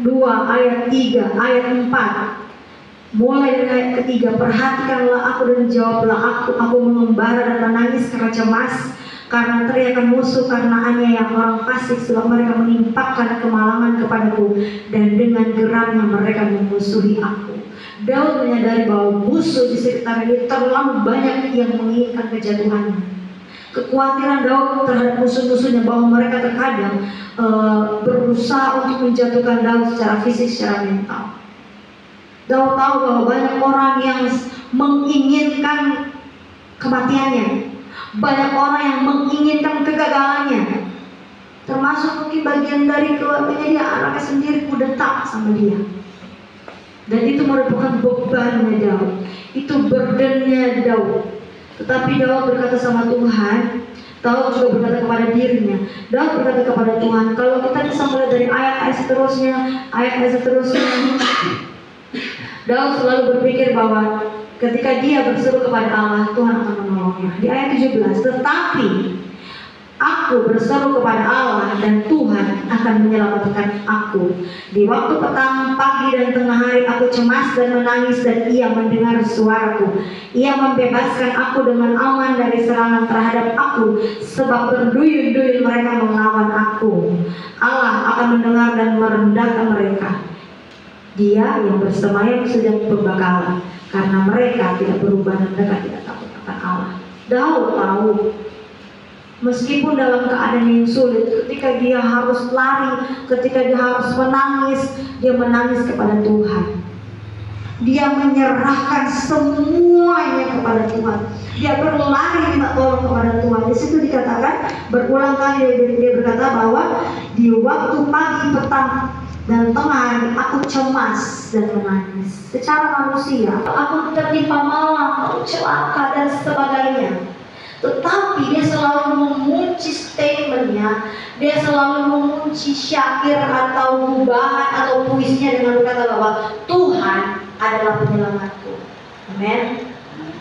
2 ayat 3 ayat 4. Mulai dari ayat ketiga, perhatikanlah aku dan jawablah aku mengembara dan menangis karena cemas, karena teriakan musuh, karena aniaya orang fasik, sebab mereka menimpakan kemalangan kepadaku, dan dengan geramnya mereka memusuhi aku. Daud menyadari bahwa musuh di sekitar ini terlalu banyak yang menginginkan kejatuhannya. Kekhawatiran Daud terhadap musuh-musuhnya bahwa mereka terkadang berusaha untuk menjatuhkan Daud secara fisik, secara mental. Daud tahu bahwa banyak orang yang menginginkan kematiannya, banyak orang yang menginginkan kegagalannya, termasuk mungkin bagian dari keluarganya dia, anaknya sendiri kudeta sama dia. Dan itu merupakan bebannya Daud, itu burdennya Daud. Tetapi Daud berkata sama Tuhan, Daud juga berkata kepada dirinya, Daud berkata kepada Tuhan. Kalau kita bisa melihat dari ayat-ayat seterusnya, Daud selalu berpikir bahwa ketika dia berseru kepada Allah, Tuhan akan menolongnya. Di ayat 17, tetapi aku berseru kepada Allah dan Tuhan akan menyelamatkan aku. Di waktu petang, pagi dan tengah hari aku cemas dan menangis, dan Ia mendengar suaraku. Ia membebaskan aku dengan aman dari serangan terhadap aku, sebab berduyun-duyun mereka melawan aku. Allah akan mendengar dan merendahkan mereka. Dia yang bersemayam sejak berbakalan, karena mereka tidak berubah dan mereka tidak takut akan Allah. Daud tahu, meskipun dalam keadaan yang sulit, ketika dia harus lari, ketika dia harus menangis, dia menangis kepada Tuhan. Dia menyerahkan semuanya kepada Tuhan. Dia berlari minta tolong kepada Tuhan. Di situ dikatakan berulang kali dia berkata bahwa di waktu pagi, petang, dan tengah hari aku cemas dan menangis. Secara manusia, aku tertimpa malam, aku celaka dan sebagainya. Tetapi dia selalu memuji statementnya, dia selalu memuji syair atau gubahan atau puisinya dengan berkata bahwa Tuhan adalah penyelamatku. Amin.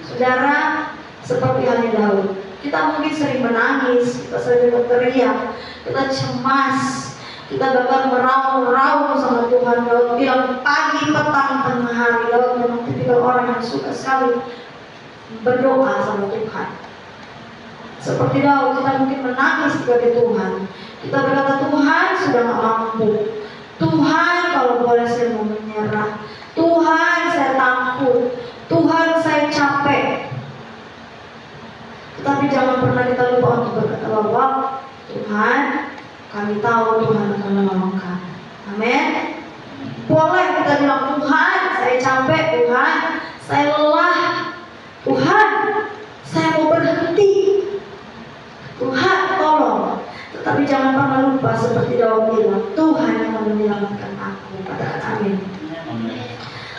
Saudara, seperti halnya Daud, kita mungkin sering menangis, kita sering berteriak, kita cemas, kita bahkan meraung-raung sama Tuhan. Daud bilang pagi, petang, tengah hari. Daud memang tipikal orang yang suka sekali berdoa sama Tuhan. Seperti Daud, kita mungkin menangis kepada Tuhan. Kita berkata, Tuhan sudah gak mampu. Tuhan, kalau boleh saya mau menyerah. Tuhan, saya takut. Tuhan, saya capek. Tetapi jangan pernah kita lupa untuk berkata bahwa Tuhan, kami tahu Tuhan akan menolong kami. Amin. Boleh kita bilang, Tuhan, saya capek. Tuhan, saya lelah. Tuhan, saya mau berhenti. Tuhan, tolong. Tetapi jangan pernah lupa seperti Daud bilang, Tuhan yang akan menyelamatkan aku. Katakan amin.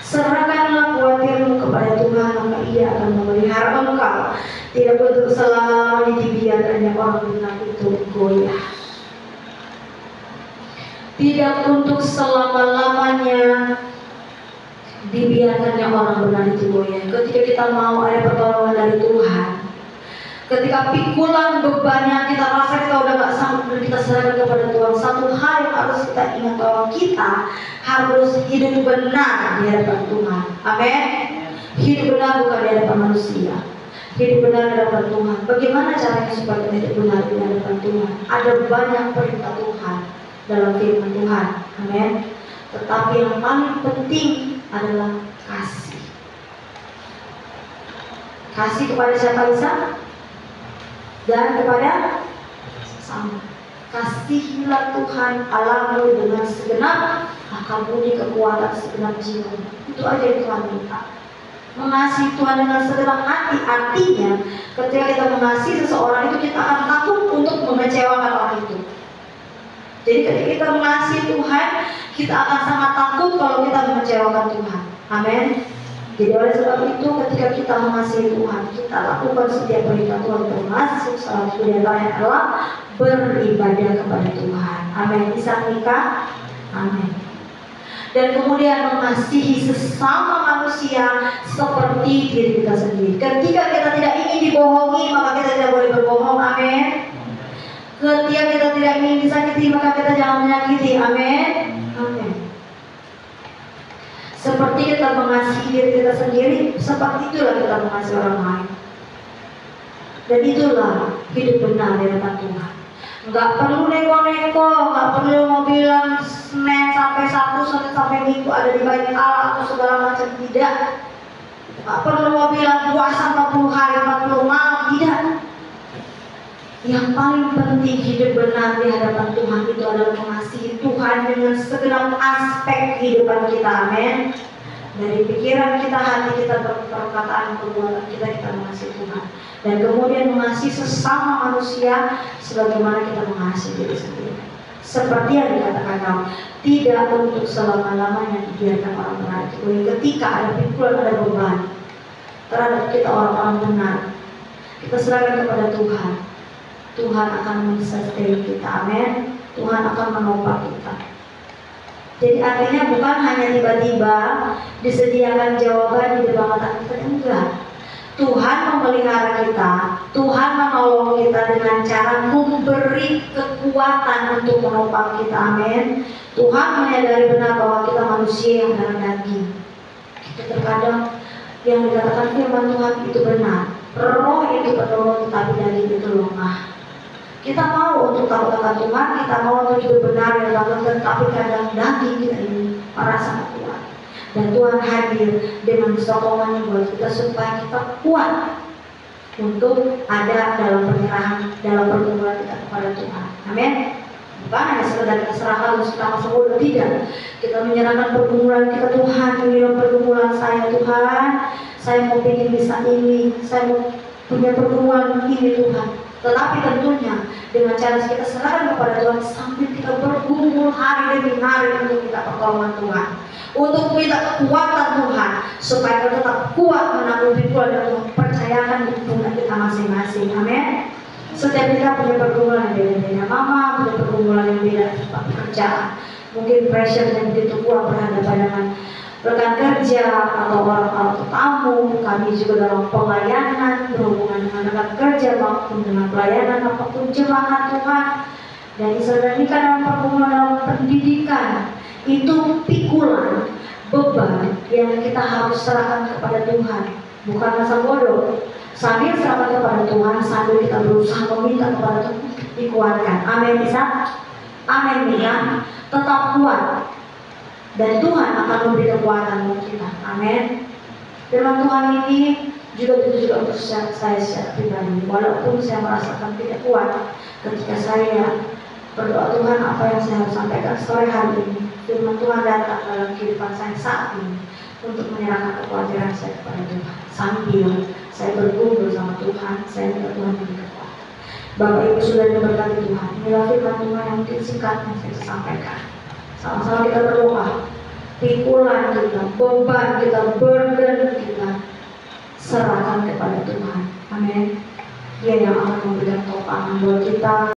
Serahkanlah khawatirmu kepada Tuhan, maka Ia akan memelihara engkau. Tidak untuk selama-lamanya dibiarkannya orang benar itu goyah. Tidak untuk selama-lamanya dibiarkannya orang benar itu goyah. Ketika kita mau ada pertolongan dari Tuhan, ketika pikulan bebannya kita rasa kita udah gak sanggup dan kita serahkan kepada Tuhan, satu hal yang harus kita ingat bahwa kita harus hidup benar di hadapan Tuhan. Amin. Hidup benar bukan di hadapan manusia, hidup benar di hadapan Tuhan. Bagaimana caranya supaya kita hidup benar di hadapan Tuhan? Ada banyak perintah Tuhan dalam firman Tuhan. Amin. Tetapi yang paling penting adalah kasih. Kasih kepada siapa, Lisa? Dan kepada sama. Kasihilah Tuhan Allahmu dengan segenap akal budi, kekuatan, segenap jiwa. Itu aja yang Tuhan minta. Mengasihi Tuhan dengan segenap hati. Artinya ketika kita mengasihi seseorang itu, kita akan takut untuk mengecewakan orang itu. Jadi ketika kita mengasihi Tuhan, kita akan sangat takut kalau kita mengecewakan Tuhan. Amin. Jadi oleh sebab itu, ketika kita mengasihi Tuhan, kita lakukan setiap perintah Tuhan, termasuk salah satu di antaranya adalah beribadah kepada Tuhan. Amin. Bisa nikah? Amin. Dan kemudian mengasihi sesama manusia seperti diri kita sendiri. Ketika kita tidak ingin dibohongi, maka kita tidak boleh berbohong. Amin. Ketika kita tidak ingin disakiti, maka kita jangan menyakiti. Amin. Amin. kita mengasihi diri kita sendiri, seperti itulah kita mengasihi orang lain. Dan itulah hidup benar di hadapan Tuhan. Nggak perlu neko-neko, nggak perlu mau bilang Senin sampai Sabtu, Senin sampai Minggu ada di bait Allah atau segala macam, tidak. Nggak perlu mau bilang puasa 40 hari 40 malam, tidak. Yang paling penting hidup benar di hadapan Tuhan itu adalah mengasihi Tuhan dengan segenap aspek kehidupan kita, amin. Dari pikiran kita, hati kita, perkataan, perbuatan kita, kita mengasihi Tuhan. Dan kemudian mengasihi sesama manusia sebagaimana kita mengasihi diri sendiri. Seperti yang dikatakan kamu, tidak untuk selama-lamanya dibiarkan orang meracuni. Ketika ada pikulan, ada beban terhadap kita orang-orang benar, kita serahkan kepada Tuhan. Tuhan akan men-sustain kita, amin. Tuhan akan menopang kita. Jadi artinya bukan hanya tiba-tiba disediakan jawaban di depan mata kita, enggak. Tuhan memelihara kita, Tuhan menolong kita dengan cara memberi kekuatan untuk menopang kita, amin. Tuhan menyadari benar bahwa kita manusia yang darah daging. Kita terkadang yang dikatakan firman Tuhan itu benar, roh itu penolong tetapi daging itu lemah. Kita mau untuk tahu akan Tuhan, kita mau untuk hidup benar dan bangun, tetapi kadang daging kita ini merasa kuat. Dan Tuhan hadir dengan sokongan buat kita supaya kita kuat untuk ada dalam penyerahan, dalam pergumulan kita kepada Tuhan. Amin. Bukan hanya sekedar kita serahkan sama semua, tidak. Kita menyerahkan pergumulan kita, Tuhan, ini pergumulan saya, Tuhan. Saya mau ingin bisa ini, saya mau punya pergumulan ini, Tuhan. Tetapi tentunya dengan cara kita serahkan kepada Tuhan sambil kita bergumul hari demi hari untuk minta pertolongan Tuhan, untuk minta kekuatan Tuhan supaya kita tetap kuat menanggung pikulan yang Tuhan percayakan di pundak kita masing-masing, amin. Setiap kita punya pergumulan yang beda-beda. Mama punya pergumulan yang beda di tempat pekerjaan, mungkin pressure yang begitu kuat berhadapan dengan rekan kerja atau orang-orang tamu. Kami juga dalam pelayanan berhubungan dengan rekan kerja maupun dengan pelayanan apapun jemaat Tuhan. Dan disederhanakan dalam pergumulan dalam pendidikan itu pikulan, beban yang kita harus serahkan kepada Tuhan, bukan rasa bodoh. Sambil serahkan kepada Tuhan, sambil kita berusaha meminta kepada Tuhan dikuatkan. Amin, bisa? Amin, ya. Tetap kuat. Dan Tuhan akan memberi kekuatan untuk kita, amin. Firman Tuhan ini juga ditujukan untuk saya secara pribadi. Walaupun saya merasakan tidak kuat ketika saya berdoa, Tuhan apa yang saya harus sampaikan sore hari ini, firman Tuhan datang dalam kehidupan saya saat ini untuk menyerahkan kekhawatiran saya kepada Tuhan. Sambil saya bergumul sama Tuhan, saya minta Tuhan memberi kekuatan. Bapak Ibu sudah diberkati Tuhan, inilah firman Tuhan yang mungkin singkat yang saya sampaikan. Sama-sama kita berdoa, pikulan kita, beban kita, burden kita serahkan kepada Tuhan. Amin. Dia yang akan memberikan topangan buat kita.